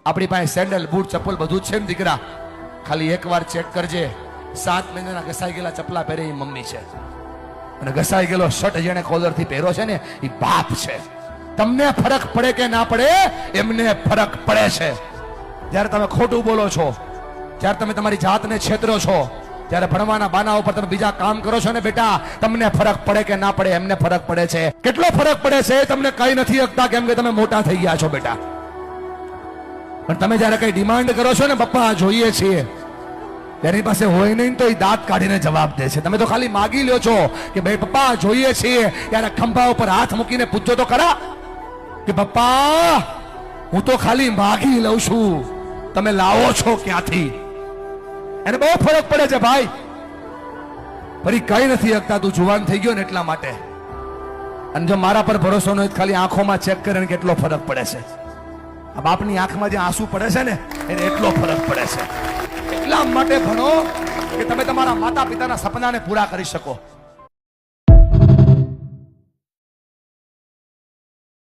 આપણી પાસે sandal boot ચપ્પલ બધું જ છે ને દીકરા, ખાલી એકવાર ચેક કરજે 7 મહિનાના ઘસાઈ ગયેલા ચપલા પહેરે એ મમ્મી છે, અને ઘસાઈ ગયેલો શર્ટ જેને કોલરથી પહેરો છે ને એ બાપ છે. તમને ફરક પડે કે ના પડે, એમને ફરક પડે છે. જ્યારે તમે ખોટું બોલો છો, જ્યારે તમે તમારી જાતને છેતરો છો, જ્યારે ભણવાના બાના ઉપર તમે બીજા કામ કરો છો ને બેટા, તમને ફરક પડે કે ના પડે, એમને ફરક પડે છે. કેટલો ફરક પડે છે તમને કઈ નથી શકતા, કેમ કે તમે મોટા થઈ ગયા છો બેટા. પણ તમે જ્યારે કઈ ડિમાન્ડ કરો છો ને, પપ્પા જોઈએ છીએ, એની પાસે હોય નહીં તો એ દાંત કાઢીને જવાબ દે છે. તમે તો ખાલી માગી લ્યો છો કે ભાઈ પપ્પા જોઈએ છીએ, ત્યારે ખંભા ઉપર હાથ મૂકીને પૂછજો તો ખરા કે પપ્પા હું તો ખાલી માગી લઉં છું, તમે લાવો છો ક્યાંથી? એને બહુ ફરક પડે છે ભાઈ. ફરી કઈ નથી શકતા, તું જુવાન થઈ ગયો ને એટલા માટે. અને જો મારા પર ભરોસો ન હોય, ખાલી આંખોમાં ચેક કરીને કેટલો ફરક પડે છે. આ બાપની આંખમાં જે આંસુ પડે છે ને, એને એટલો ફરક પડે છે. એટલા માટે ભણો કે તમે તમારા માતા પિતાના સપનાને પૂરા કરી શકો.